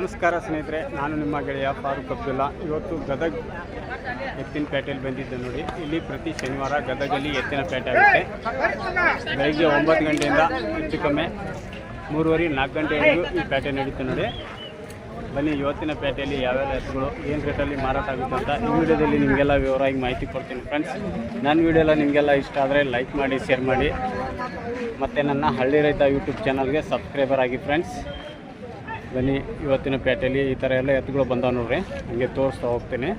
ನಮಸ್ಕಾರ ಸ್ನೇಹಿತರೆ, ನಾನು ನಿಮ್ಮ ಗೆಳೆಯ ಫಾರೂಕ್ ಅಬ್ದುಲ್ಲಾ. ಇವತ್ತು ಗದಗ ಎತ್ತಿನ ಪೇಟೆಯಲ್ಲಿ ಬಂದಿದ್ದೆ ನೋಡಿ. ಇಲ್ಲಿ ಪ್ರತಿ ಶನಿವಾರ ಗದಗಲ್ಲಿ ಎತ್ತಿನ ಪೇಟೆ ಆಗುತ್ತೆ. ಬೆಳಗ್ಗೆ 9 ಗಂಟೆಯಿಂದ ಹೆಚ್ಚು ಕಮ್ಮಿ 3:30-4 ಗಂಟೆವರೆಗೂ ಈ ಪೇಟೆ ನಡೀತೆ ನೋಡಿ. ಬನ್ನಿ, ಇವತ್ತಿನ ಪೇಟೆಯಲ್ಲಿ ಯಾವ್ಯಾವ ಎತ್ತುಗಳು ಏನು ರೇಟಲ್ಲಿ ಮಾರಾಟ ಆಗುತ್ತೆ ಅಂತ ಈ ವಿಡಿಯೋದಲ್ಲಿ ನಿಮಗೆಲ್ಲ ವಿವರವಾಗಿ ಮಾಹಿತಿ ಕೊಡ್ತೀನಿ ಫ್ರೆಂಡ್ಸ್. ನನ್ನ ವಿಡಿಯೋ ಎಲ್ಲ ನಿಮಗೆಲ್ಲ ಇಷ್ಟ ಆದರೆ ಲೈಕ್ ಮಾಡಿ, ಶೇರ್ ಮಾಡಿ, ಮತ್ತು ನನ್ನ ಹಳ್ಳಿ ರೈತ ಯೂಟ್ಯೂಬ್ ಚಾನಲ್ಗೆ ಸಬ್ಸ್ಕ್ರೈಬರ್ ಆಗಿ ಫ್ರೆಂಡ್ಸ್. ಬನ್ನಿ, ಇವತ್ತಿನ ಪೇಟೆಯಲ್ಲಿ ಈ ಥರ ಎಲ್ಲ ಎತ್ತುಗಳು ಬಂದಾವ ನೋಡ್ರಿ, ಹಂಗೆ ತೋರಿಸ್ತಾ ಹೋಗ್ತೀನಿ.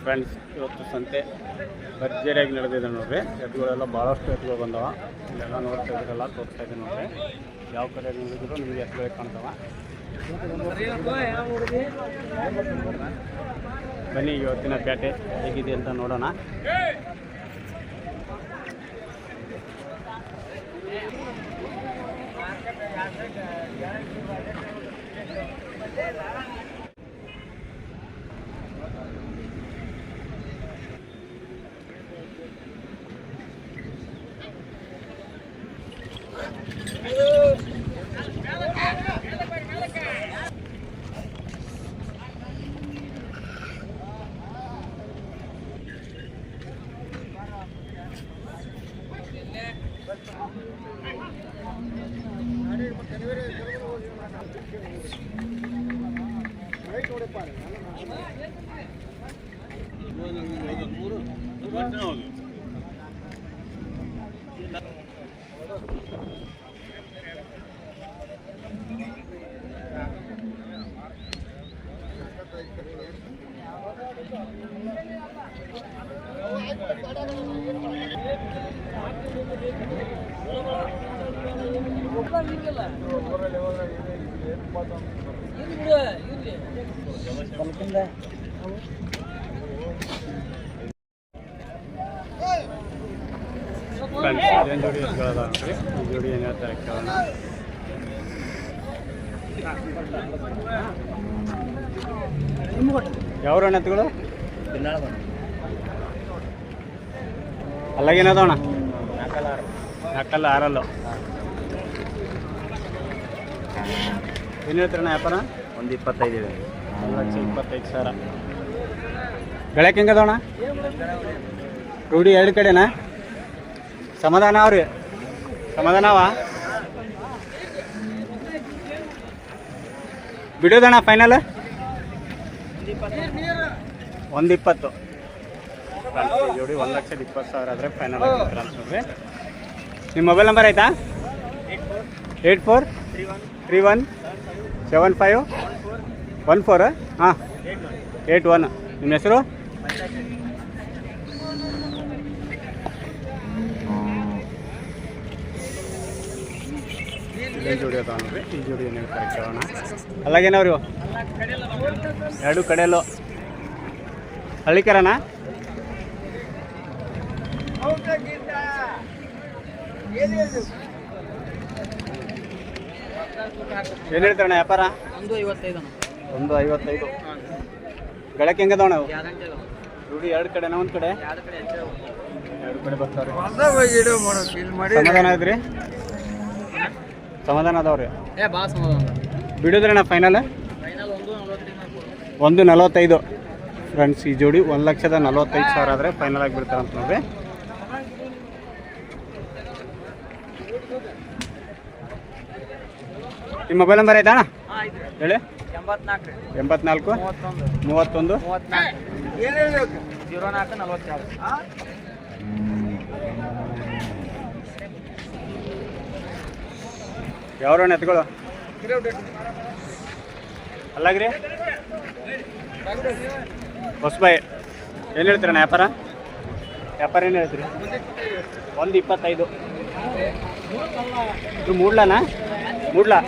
ಫ್ರೆಂಡ್ಸ್, ಇವತ್ತು ಸಂತೆ ಭರ್ಜರಿಯಾಗಿ ನಡೆದಿದೆ ನೋಡ್ರಿ. ಎತ್ತುಗಳೆಲ್ಲ ಭಾಳಷ್ಟು ಎತ್ತುಗಳು ಬಂದವ. ಇಲ್ಲೆಲ್ಲ ನೋಡ್ತಾ ಇದ್ರೆಲ್ಲ ತೋರಿಸ್ತಾ ಇದ್ದೀನಿ ನೋಡ್ರಿ. ಯಾವ ಕಡೆ ನೋಡಿದ್ರು ನಿಮಗೆ ಎತ್ತುಗಳೇ ಕಾಣ್ತಾವ. ಬನ್ನಿ, ಇವತ್ತಿನ ಪೇಟೆ ಹೇಗಿದೆ ಅಂತ ನೋಡೋಣ. ಇದೇನು ಜೋಡಿ ಎತ್ತುಗಳದ ನೋಡ್ರಿ. ಈ ಜೋಡಿ ಏನು ಹೇಳ್ತಾರೆ ಕೇಳೋಣ. ಯಾವ ಎತ್ತುಗಳು ಅಲ್ಲಾಗೇನದವಣ? ನಾಲ್ಕಲ್ಲ 6 ಏನು ಹೇಳ್ತೀರಣ್ಣ ವ್ಯಾಪಾರ? 125. 1,25,000. ಗಳಕ್ಕೆ ಹೆಂಗದವಣ? ರೂಢಿ 2 ಕಡೆನಾ? ಸಮಾಧಾನ ಅವ್ರಿ? ಸಮಾಧಾನವ ಬಿಡೋದಣ್ಣ ಫೈನಲ್? 120. ಜೋಡಿ 1,20,000 ಆದರೆ ಫೈನಲ್ ಆಗಿರ್ತಾರೆ ಅಂತ ನೋಡ್ರಿ. ನಿಮ್ಮ ಮೊಬೈಲ್ ನಂಬರ್ ಆಯ್ತಾ? 84317514. ಹಾಂ, 81. ನಿಮ್ಮ ಹೆಸರು? ಇದೇನು ಜೋಡಿ ಅದಾವ ನೋಡ್ರಿ. ಈ ಜೋಡಿ ಏನು ಹೇಳ್ತಾರೆ ಕೇಳೋಣ. ಅಲ್ಲಾಗೇನವ್ರಿ 2 ಕಡೆಯಲ್ಲೂ ಹಳ್ಳಿಕರಣ? ಏನು ಹೇಳ್ತಾರಣ್ಣ ವ್ಯಾಪಾರ? 155. ಗಳಕ್ಕೆ ಹೆಂಗದವ ನಾವು? ರೂಢಿ 2 ಕಡೆನಾ? ಒಂದು ಕಡೆ? 2 ಕಡೆ ಬರ್ತಾವ್ರಿ. ಸಮಾಧಾನ ಐತ್ರಿ? ಸಮಾಧಾನ ಅದಾವ್ರಿ? ಬಿಡೋದ್ರಣ್ಣ ಫೈನಲ್? 145. ಫ್ರೆಂಡ್ಸ್, ಈ ಜೋಡಿ 1,45,000 ಆದರೆ ಫೈನಲ್ ಆಗಿ ಬಿಡ್ತಾರಂತ ನೋಡ್ರಿ. ನಿಮ್ಮ ಮೊಬೈಲ್ ನಂಬರ್ ಆಯ್ತಾ ಅಣ್ಣ? ಹೇಳಿ. 84 31 04 ಯಾವ್ರಣ್ಣ ಎತ್ಗಳು? ಅಲ್ಲಾಗ್ರಿ ಹೊಸಬಾಯಿ. ಏನು ಹೇಳ್ತೀರಣ್ಣ ವ್ಯಾಪಾರ? ವ್ಯಾಪಾರ ಏನು ಹೇಳ್ತೀರಿ? 125. ಇದು ಮೂಡ್ಲನಾ? ಮೂಡ್ಲಾ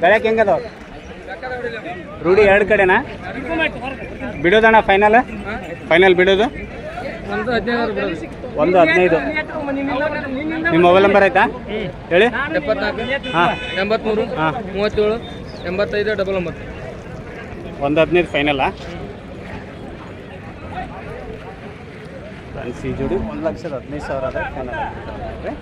ಗಳಕ್ಕೆ ಹೆಂಗದವ? ರೂಢಿ 2 ಕಡೆನಾ? ಬಿಡೋದಣ್ಣ ಫೈನಲ್? ಫೈನಲ್ ಬಿಡೋದು 115. ನಿಮ್ಮ ಮೊಬೈಲ್ ನಂಬರ್ ಆಯ್ತಾ? ಹೇಳಿ. 74 ಹಾಂ 83 ಹಾಂ 37 85 99. 115 ಫೈನಲ್ಲಾ? ಫ್ರೆಂಡ್ಸ್ ಈ ಜೋಡಿ 1,15,000 ಆದರೆ ಫೈನಲ್ ಆಗಿಬಿಡ್ತಾರೆ.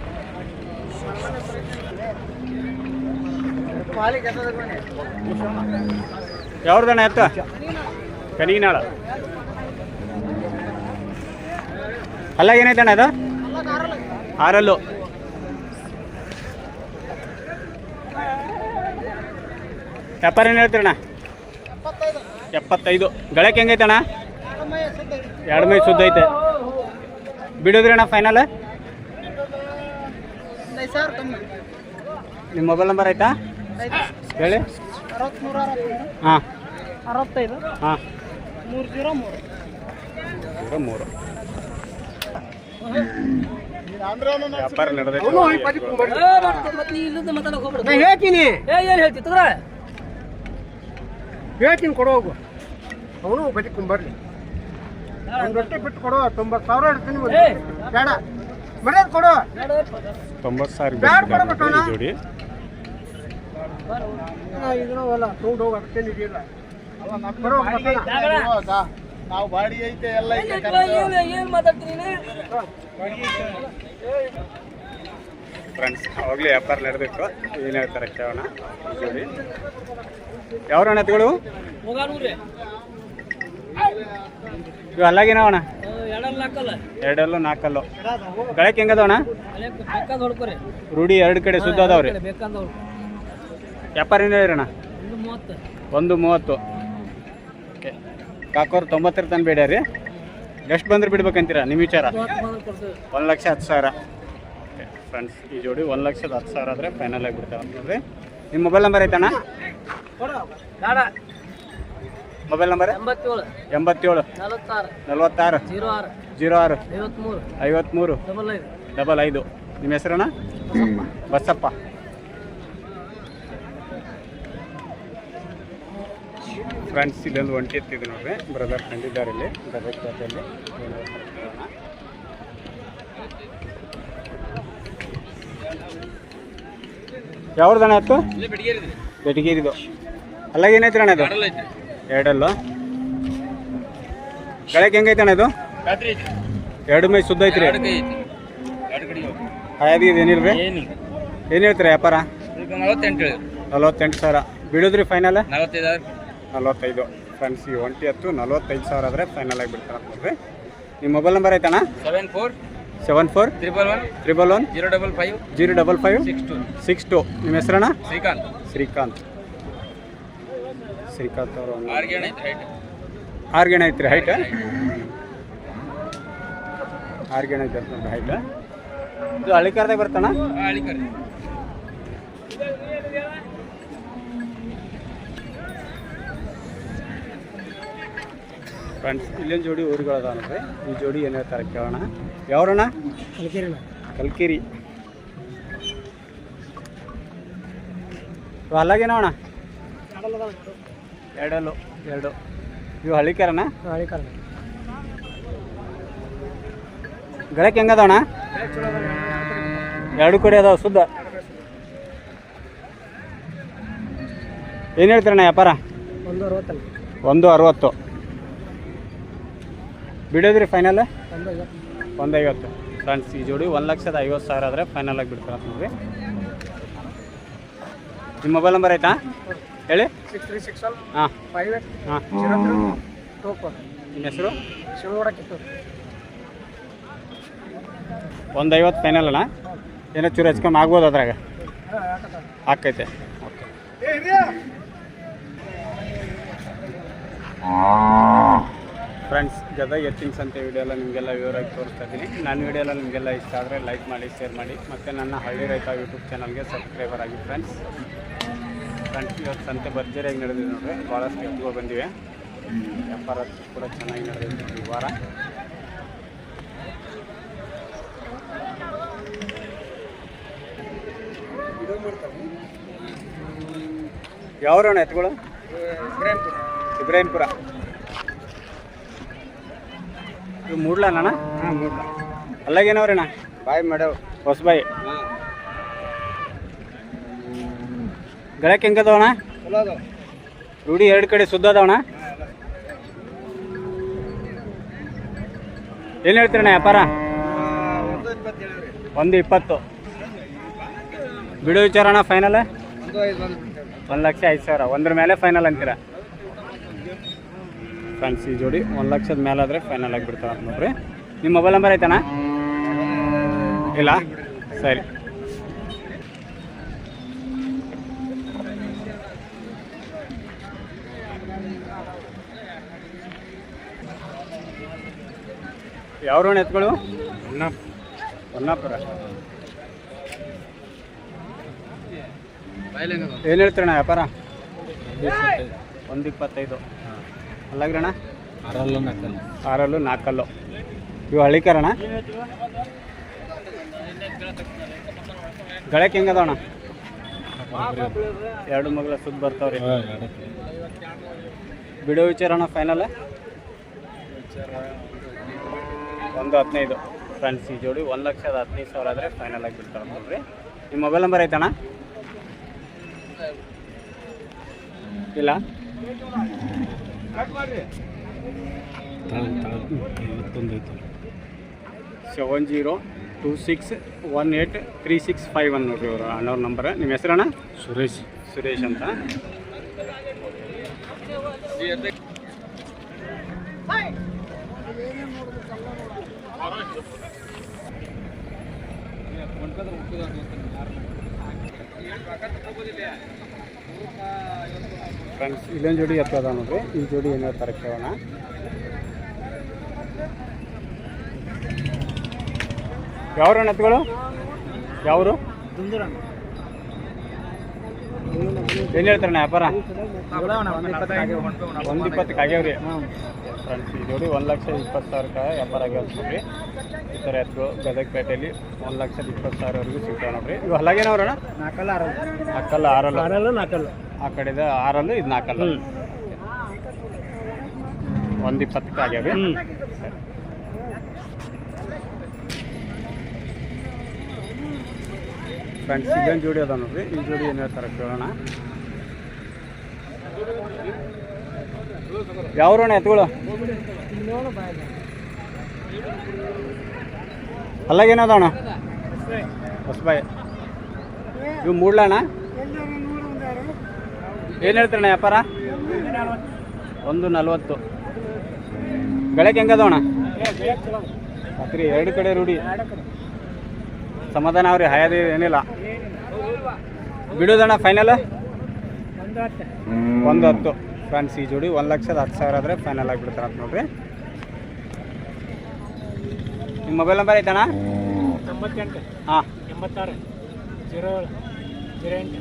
ಯಾವ್ದಣ್ಣ ಎತ್ತ? ಕನಿಗಿನಾಳ. ಅಲ್ಲ ಏನೈತಣ್ಣ ಅದು? 6 ವ್ಯಾಪಾರ ಏನು ಹೇಳ್ತೀರಣ್ಣ? 75. ಗಳಕ್ಕೆ ಹೆಂಗೈತಣ್ಣ? 2 ಮೈ ಸುದ್ದ ಐತೆ. ಬಿಡೋದ್ರಿ ಅಣ್ಣ ಫೈನಲ್? ನಿಮ್ಮ ಮೊಬೈಲ್ ನಂಬರ್ ಆಯ್ತಾ ಹೇಳಿ? 63 ಹಾಂ 65 ಹಾಂ 303 ವ್ಯಾಪಾರ ನಡೆದೈತೆ. ಹೇಳ್ತೀನಿ ಕೊಡೋ ಹೋಗು. ಅವನು ಬದಿ ಕುಂಬರ್ಲಿ ಒಂದು ರೊಟ್ಟಿ ಬಿಟ್ಟು ಕೊಡು. 90,000 ಇಡ್ತೀನಿ. ಬೇಡ ಮರ್ಯಾದ ಕೊಡು. 90,000 ಜೋಡಿ. ಇದನ್ನ ತಗೊಂಡು ಹೋಗಿ ಅದಕ್ಕೆ ಇದೆಯಲ್ಲ ನಾವು ಬಾಡಿ ಐತೆ ಎಲ್ಲ ಏನು ಮಾತಾಡ್ತೀನಿ. ಫ್ರೆಂಡ್ಸ್ ಅವಾಗಲೇ ವ್ಯಾಪಾರ ನಡೆದಿತ್ತು. ಏನು ಹೇಳ್ತಾರೆ ಕೇಳೋಣ. ಜೋಡಿ ಯಾವ ಎತ್ತುಗಳು? ಇವು ಅಲ್ಲಾಗಿನವಣ್ಣ? 2 4 ಗಳಕ್ಕೆ ಹೆಂಗದವಣ್ಣ? ರೂಢಿ 2 ಕಡೆ ಸುದ್ದ ಅದಾವ್ರಿ. ವ್ಯಾಪಾರ ಏನು ಹೇಳಿರಣ್ಣ? 130. ಓಕೆ ಕಾಕೋರು 90 ತನಕ ಬೇಡ್ಯಾರಿ. ಎಷ್ಟು ಬಂದ್ರೆ ಬಿಡ್ಬೇಕಂತೀರಾ ನಿಮ್ಮ ವಿಚಾರ? 1,10,000. ಓಕೆ ಫ್ರೆಂಡ್ಸ್ ಈ ಜೋಡಿ 1,10,000 ಆದರೆ ಫೈನಲ್ ಆಗಿಬಿಡ್ತಾವೆ ನೋಡ್ರಿ. ನಿಮ್ಮ ಮೊಬೈಲ್ ನಂಬರ್ ಐತಣ್ಣ? Mobile number 87 46 06 53 55. ನಿಮ್ಮ ಹೆಸರಣ್ಣ? ಬಸಪ್ಪ. ಫ್ರೆಂಡ್ಸ್ ಇಲ್ಲೊಂದು ಒಂಟಿ ಎತ್ತಿದೆ ನೋಡ್ರಿ. ಬ್ರದರ್ ಕಂಡಿದ್ದಾರೆ ಇಲ್ಲಿ ಗದಗ ಜಾತಿಯಲ್ಲಿ. ಯಾವ್ದಣ್ಣ ಎತ್ತು? ಬೆಟಗೇರಿದು. ಅಲ್ಲಾಗ ಏನೈತಿ ಅಣ್ಣ ಇದು? 2 ಗಳಕ್ಕೆ ಹೆಂಗೈತೆ ಅಣ್ಣ ಇದು? 2 ಮೈ ಸುದ್ದ ಐತ್ರಿ. ಹಾಯಾದಿ ಏನಿಲ್ರಿ? ಏನು ಹೇಳ್ತೀರಾ ವ್ಯಾಪಾರ? 48,000. ಬಿಡೋದ್ರಿ ಫೈನಲ್? 45. ಫ್ರೆಂಡ್ಸ್ ಈ ಒಂಟಿ ಎತ್ತು 45,000 ಆದರೆ ಫೈನಲ್ ಆಗಿಬಿಡ್ತಾರೆ ನೋಡ್ರಿ. ನಿಮ್ಮ ಮೊಬೈಲ್ ನಂಬರ್ ಐತಣ್ಣ? 74 111 055 62. ನಿಮ್ಮ ಹೆಸರಣ್ಣ? ಶ್ರೀಕಾಂತ್ ಅವರು. 6 ಗೇಣ ಐತ್ರಿ ಹೈಟ್? 6 ಗೇಣ ಐತೆ ನೋಡ್ರಿ ಹೈಟ್. ಇದು ಹಳ್ಳಿಕಾರ್ದಾಗ ಬರ್ತಣ್ಣ? ಫ್ರೆಂಡ್ಸ್ ಇಲ್ಲೊಂದು ಜೋಡಿ ಊರುಗಳದ ನೋಡ್ರಿ. ಈ ಜೋಡಿ ಏನು ಹೇಳ್ತಾರೆ ಕೇಳೋಣ. ಯಾವ್ರಣ್ಣ? ಕಲ್ಕಿರಿ. ಅಲ್ಲಾಗೇನೋಣ? 2 ಇವು ಹಳ್ಳಿಕಾರಣ? ಗಳಕ್ಕೆ ಹೆಂಗದವಣ್ಣ? 2 ಕಡೆ ಅದಾವ ಸುದ್ದ. ಏನು ಹೇಳ್ತೀರಣ್ಣ ವ್ಯಾಪಾರ? 160. ಬಿಡೋದ್ರಿ ಫೈನಲ್? 150. ಫ್ರೆಂಡ್ಸ್ ಈ ಜೋಡಿ 1,50,000 ಆದರೆ ಫೈನಲ್ ಆಗಿ ಬಿಡ್ತಾರೆ ನೋಡ್ರಿ. ನಿಮ್ಮ ಮೊಬೈಲ್ ನಂಬರ್ ಆಯ್ತಾ ಹೇಳಿ? 6361 ಹಾಂ 58 ಹಾಂ 0324. ನಿಮ್ಮ ಹೆಸರು? ಶಿವಗೌಡ ಕಿತ್ತೂರು. 150 ಫೈನಲ್ ಅಣ್ಣ? ಏನೋ ಚೂರು ಹಚ್ಕೊಂಡು ಆಗ್ಬೋದು ಅದ್ರಾಗ? ಆಕೈತೆ. ಓಕೆ ಫ್ರೆಂಡ್ಸ್ ಗದಗ ಎತ್ತಿನ ಸಂತೆ ವಿಡಿಯೋ ಎಲ್ಲ ನಿಮಗೆಲ್ಲ ವಿವರವಾಗಿ ತೋರಿಸ್ತಾ ಇದ್ದೀನಿ. ನನ್ನ ವಿಡಿಯೋ ಎಲ್ಲ ನಿಮಗೆಲ್ಲ ಇಷ್ಟ ಆದರೆ ಲೈಕ್ ಮಾಡಿ, ಶೇರ್ ಮಾಡಿ, ಮತ್ತು ನನ್ನ ಹಳ್ಳಿ ರೈತ ಯೂಟ್ಯೂಬ್ ಚಾನಲ್ಗೆ ಸಬ್ಸ್ಕ್ರೈಬರ್ ಆಗಿ. ಫ್ರೆಂಡ್ಸ್ ಇವತ್ತು ಸಂತೆ ಭರ್ಜರಿಯಾಗಿ ನಡೆದಿದೆ ನೋಡ್ರಿ. ಭಾಳಷ್ಟು ಎತ್ತುಗಳು ಬಂದಿವೆ. ವ್ಯಾಪಾರ ಕೂಡ ಚೆನ್ನಾಗಿ ನಡೆದಿದೆ ಈ ವಾರ. ಯಾವ್ರಣ್ಣ ಎತ್ತುಗಳು? ಇಬ್ರಾಹಿಂಪುರ. ಇವು ಮೂಡ್ಲಣ್ಣ? ಹಾಂ ಮೂಡ್ಲ. ಅಲ್ಲಾಗೇನವ್ರಣ್ಣ? ಬಾಯಿ ಮಾಡ್ಯಾವ ಹೊಸಬಾಯಿ. ಗಳಕ್ಕೆ ಹೆಂಗದವಣ್ಣ? ರೂಢಿ 2 ಕಡೆ ಸುದ್ದ ಅದಾವಣ್ಣ? ಏನು ಹೇಳ್ತೀರಣ್ಣ ವ್ಯಾಪಾರ? 120. ಬಿಡೋ ವಿಚಾರ ಅಣ್ಣ ಫೈನಲ್ 1,05,000. 1 ಮೇಲೆ ಫೈನಲ್ ಅಂತೀರಾ ಫ್ರೆಂಡ್ಸ್? ಈ ಜೋಡಿ 1,00,000 ಮೇಲಾದರೆ ಫೈನಲ್ ಆಗಿಬಿಡ್ತಾರೆ ನೋಡ್ರಿ. ನಿಮ್ಮ ಮೊಬೈಲ್ ನಂಬರ್ ಐತಣ್ಣ? ಇಲ್ಲ, ಸರಿ. ಯಾವ ರೋಣ ಎತ್ಗಳು? ಹೊನ್ನಾಪುರ. ಏನು ಹೇಳ್ತೀರಣ್ಣ ವ್ಯಾಪಾರ? 125. ಅಲ್ಲಾಗ್ರಣ್ಣ? 6 4. ಇವು ಹಳ್ಳಿಕರಣ ಗಳಕ್ಕೆ ಹೆಂಗದವಣ್ಣ? 2 ಮಗಳ ಸುತ್ತ ಬರ್ತಾವ್ರಿ. ಬಿಡೋ ವಿಚಾರಣ ಫೈನಲ್ 115. ಫ್ರೆಂಡ್ಸ್ ಈ ಜೋಡಿ 1,15,000 ಆದರೆ ಫೈನಲ್ ಆಗಿ ಬಿಡ್ತಾರೆ ನೋಡ್ರಿ. ನಿಮ್ಮ ಮೊಬೈಲ್ ನಂಬರ್ ಐತಣ್ಣ? ಇಲ್ಲ, 7026183651 ನೋಡ್ರಿ ಇವರು ಅಣ್ಣವ್ರ ನಂಬರ್. ನಿಮ್ಮ ಹೆಸರಣ್ಣ? ಸುರೇಶ್ ಅಂತ. ಫ್ರೆಂಡ್ಸ್ ಇಲ್ಲೊಂದು ಜೋಡಿ ಎತ್ತದ ನೋಡ್ರಿ. ಈ ಜೋಡಿ ಏನು ಹೇಳ್ತಾರೆ ಕೇಳೋಣ. ಯಾವ್ರ ಎತ್ತುಗಳು? ಯಾವರು? ಏನು ಹೇಳ್ತಾರಣ್ಣ ವ್ಯಾಪಾರ? 120 ಆಗ್ಯಾವ್ರಿ. ಫ್ರೆಂಡ್ಸ್ ಈ ಜೋಡಿ 1,20,000 ವ್ಯಾಪಾರ ಆಗ್ಯಾವ ನೋಡ್ರಿ. ಈ ಥರ ಎತ್ತುಗಳು ಗದಗಪೇಟೆಯಲ್ಲಿ 1,20,000ವರೆಗೂ ಸಿಗ್ತಾವೆ ನೋಡ್ರಿ. ಇವು ಹಲಾಗೇನವ್ರಣ್ಣ? 4 ಆ ಕಡೆದ 6 ಇದು 4. 120 ಆಗ್ಯಾವೆ. ಫ್ರೆಂಡ್ಸ್ ಇಲ್ಲೊಂದು ಜೋಡಿ ಅದ ನೋಡ್ರಿ. ಈ ಜೋಡಿ ಏನು ಹೇಳ್ತಾರೆ ಕೇಳೋಣ. ಯಾವ್ರಣ್ಣ ಎತ್ತುಗಳು? ಅಲ್ಲಾಗೇನದಣ್ಣ? ಹೊಸಬಾಯಿ. ಇವು ಮೂಡ್ಲಣ್ಣ? ಏನು ಹೇಳ್ತಾರಣ್ಣ ವ್ಯಾಪಾರ? 140. ಗಳಕ್ಕೆ ಹೆಂಗದವಣ್ಣ? ರಾತ್ರಿ 2 ಕಡೆ ರೂಢಿ. ಸಮಾಧಾನ ಅವ್ರಿ, ಹಾಯದ ಏನಿಲ್ಲ. ಬಿಡೋದಣ್ಣ ಫೈನಲ್ 110. ಫ್ರೆಂಡ್ಸ್ ಈ ಜೋಡಿ 1,10,000 ಆದರೆ ಫೈನಲ್ ಆಗಿಬಿಡ್ತಾರೆ ಅಂತ ನೋಡ್ರಿ. ನಿಮ್ಮ ಮೊಬೈಲ್ ನಂಬರ್ ಐತಣ್ಣ? 98. ಹಾಂ, 86 07 08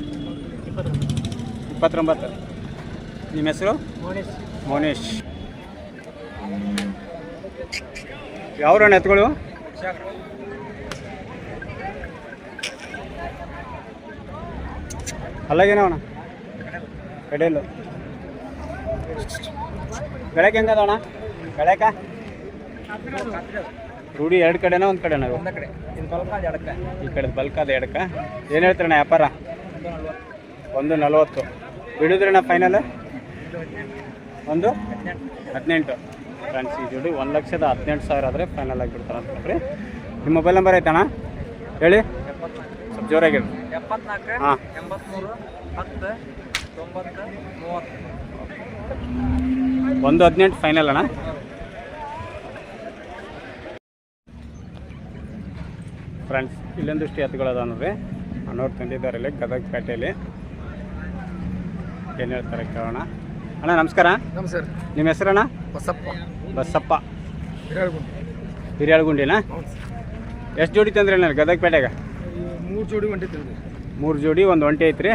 29. ನಿಮ್ಮ ಹೆಸರು? ಮೋನೇಶ್. ಯಾವ್ರಣ್ಣ ಎತ್ತುಗಳು? ಅಲ್ಲಾಗೇನವಣ್ಣ? ಕಡೆಯಲ್ಲು. ಗಳಕ್ಕೆ ಹೆಂಗದವಣ್ಣ? ಗಳಕ ರೂಢಿ 2 ಕಡೆನಾ ಒಂದು ಕಡೆನಾ? ಈ ಕಡೆ ಬಲ್ಕಾದ 2ಕ. ಏನು ಹೇಳ್ತಾರಣ್ಣ ವ್ಯಾಪಾರ? 140. ಬಿಡುದ್ರಣ್ಣ ಫೈನಲ್ 118. ಫ್ರೆಂಡ್ಸ್ ಈ ಜೋಡಿ 1,18,000 ಆದರೆ ಫೈನಲ್ ಆಗಿಬಿಡ್ತಾರೆ ಅಂತ ನೋಡ್ರಿ. ನಿಮ್ಮ ಮೊಬೈಲ್ ನಂಬರ್ ಐತಣ್ಣ? ಹೇಳಿ, ಸ್ವಲ್ಪ ಜೋರಾಗಿರಿ. 74 ಹಾಂ 83 10 90 30. 118 ಫೈನಲ್ ಅಣ್ಣ. ಫ್ರೆಂಡ್ಸ್ ಇಲ್ಲೊಂದಿಷ್ಟು ಎತ್ತುಗಳದ ನೋಡ್ರಿ. ಅಣ್ಣವ್ರು ತಂದಿದ್ದಾರೆ ಇಲ್ಲಿ ಗದಗಪೇಟೆಯಲ್ಲಿ. ಏನು ಹೇಳ್ತಾರೆ ಕೇಳೋಣ. ಅಣ್ಣ ನಮಸ್ಕಾರ. ನಮಸ್ಕಾರ. ನಿಮ್ಮ ಹೆಸರಣ್ಣ? ಬಸಪ್ಪ. ಹಿರಿಯಾಳಗುಂಡಿನಾ? ಎಷ್ಟು ಜೋಡಿ ತಂದ್ರಿ ಅಣ್ಣ ಗದಗಪೇಟೆಗೆ? 3 ಜೋಡಿ ಹೊಂಟೈತಿ. 3 ಜೋಡಿ, ಒಂದು ಒಂಟಿ ಐತ್ರಿ.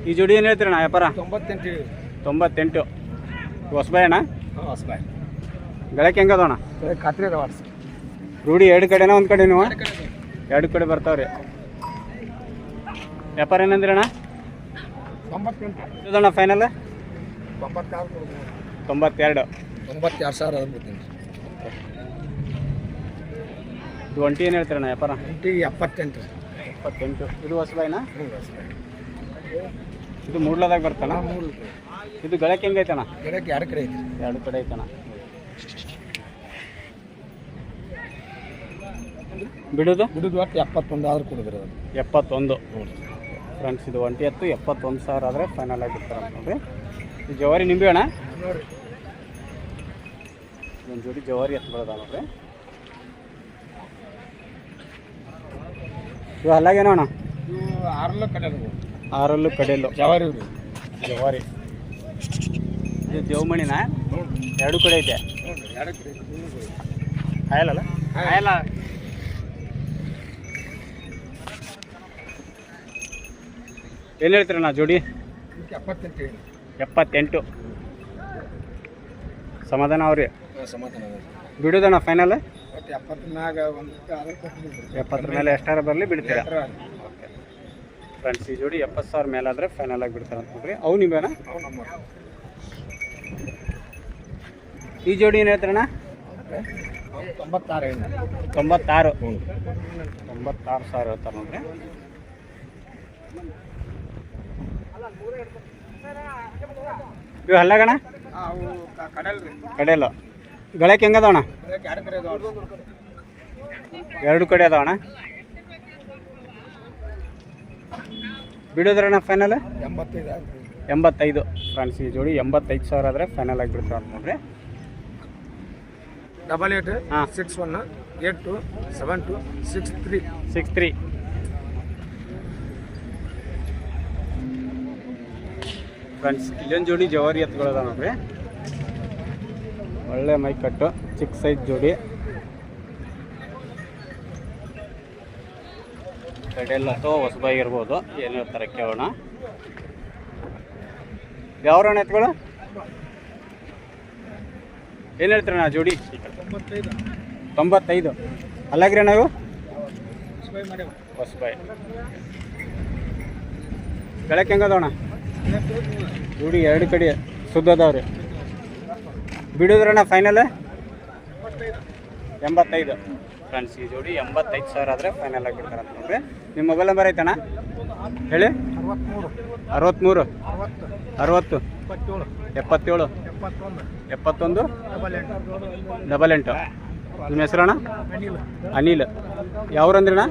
ಈ ಜೋಡಿ ಏನು ಹೇಳ್ತೀರಣ್ಣ ವ್ಯಾಪಾರ? 98. ಹೊಸಬಾಯಿ ಅಣ್ಣ? ಹೊಸಬಾಯಿ. ಗಳಕ್ಕೆ ಹೆಂಗದವಣ್ಣ? ಖಾತ್ರಿ ಅದ. ರೂಢಿ 2 ಕಡೆನಾ ಒಂದು ಕಡೆ? ನೀವು 2 ಕಡೆ ಬರ್ತಾವ್ರಿ. ವ್ಯಾಪಾರ ಏನಂದ್ರಿ ಅಣ್ಣ? 98 ಅಣ್ಣ ಫೈನಲ್ 92,000 ಇದು ಒಂಟಿ ಏನು ಹೇಳ್ತೀರಣ್ಣ ವ್ಯಾಪಾರ? 78. ಇದು ಹೊಸಬಾಯಿನಾ? ಇದು ಮೂಡ್ಲದಾಗ ಬರ್ತಾನ? ಇದು ಗಳಕ್ಕೆ ಹೆಂಗೈತಣ್ಣ? 2 ಕಡೆ ಐತಿ. 2 ಕಡೆ ಐತಣ್ಣ. ಬಿಡೋದು ಒಟ್ಟು 71 ಆದ್ರೆ ಕೊಡಿದ್ರಿ ಅದು 71 ಫ್ರೆಂಡ್ಸ್. ಇದು ಒಂಟಿ ಎತ್ತು 71,000 ಆದರೆ ಫೈನಲ್ ಆಗಿ ಬಿಡ್ತಾರೆ ನೋಡ್ರಿ. ಈ ಜವಾರಿ ನಿಂಬೆ ಅಣ್ಣ ನೋಡಿರಿ ಒಂದು ಜೋಡಿ ಜವಾರಿ ಎತ್ತುಗಳದ ನೋಡ್ರಿ. ಇವು ಅಲ್ಲಾಗೇನೋ ಅಣ್ಣ ಇವು 6 ಕಡೆಯಲ್ಲ 6 ಕಡೆಯಲ್ಲು ಜವಾರಿ ಜವಾರಿ. ಇದು ದೇವಮಣಿನ 2 ಕಡೆ ಐತೆ. ಆಯಲ್ಲ ಆಯಲ್ಲ. ಏನು ಹೇಳ್ತೀರಣ್ಣ ಜೋಡಿ? 78 ಸಮಾಧಾನ ಅವ್ರಿ. ಸಮಾಧಾನ ಬಿಡೋದಣ್ಣ ಫೈನಲ್ 70 ಮೇಲೆ ಎಷ್ಟಾರ ಬರಲಿ ಬಿಡ್ತೀರಾ ಫ್ರೆಂಡ್ಸ್. ಈ ಜೋಡಿ 70,000 ಮೇಲಾದರೆ ಫೈನಲ್ ಆಗಿ ಬಿಡ್ತಾರೆ ಅಂತ ನೋಡ್ರಿ. ಅವು ನಿಂಬೇನ ಈ ಜೋಡಿ ಏನು ಹೇಳ್ತಾರಣ್ಣ? 96 96,000 ಹೇಳ್ತಾರೆ ನೋಡ್ರಿ. ಇವು ಹಲ್ಲಾಗಣ ಕಡೆಯಲ್ಲ ಗಳಕ್ಕೆ ಹೆಂಗದವಣ? 2 ಕಡೆ ಅದಾವಣ್ಣ. ಬಿಡೋದ್ರಣ್ಣ ಫೈನಲ್ 85 ಫ್ರೆಂಡ್ಸ್. ಈ ಜೋಡಿ 85,000 ಆದರೆ ಫೈನಲ್ ಆಗಿ ಬಿಡ್ತಾರೆ ಅಂತ ನೋಡ್ರಿ. 8861827263 ಫ್ರೆಂಡ್ಸ್. ಇಲ್ಲೊಂದು ಜೋಡಿ ಜವಾರಿ ಎತ್ತುಗಳದ ನೋಡ್ರಿ. ಒಳ್ಳೆ ಮೈ ಕಟ್ಟು ಚಿಕ್ಕ ಸೈಜ್ ಜೋಡಿ. ಕಡೆಯಲ್ಲ ಅಥವಾ ಹೊಸಬಾಗಿರ್ಬೋದು. ಏನು ಹೇಳ್ತಾರೆ ಕೇಳೋಣ. ಯಾವ್ರಣ ಎತ್ತುಗಳು ಏನು ಹೇಳ್ತೀರಣ್ಣ ಜೋಡಿ? 95 ಅಲ್ಲಾಗ್ರಿ ನಾವು ಹೊಸಬಾಯಿ ಬೆಳಕ್ಕೆ ಹೆಂಗದವಣ್ಣ? ಜೋಡಿ 2 ಕಡೆ ಸುದ್ದ ಅದಾವ್ರಿ. ಬಿಡೋದ್ರಣ್ಣ ಫೈನಲ್ 85 ಫ್ರೆಂಡ್ಸ್. ಈ ಜೋಡಿ 85,000 ಆದರೆ ಫೈನಲ್ ಆಗಿ ಬಿಡ್ತಾರೆ ಅಂತ ನೋಡ್ರಿ. ನಿಮ್ಮ ಮೊಬೈಲ್ ನಂಬರ್ ಐತಣ್ಣ ಹೇಳಿ? 63 60 77 71 88. ನಿಮ್ಮ ಹೆಸರಣ್ಣ? ಅನಿಲ್. ಯಾವ್ರಂದ್ರಣ್ಣ?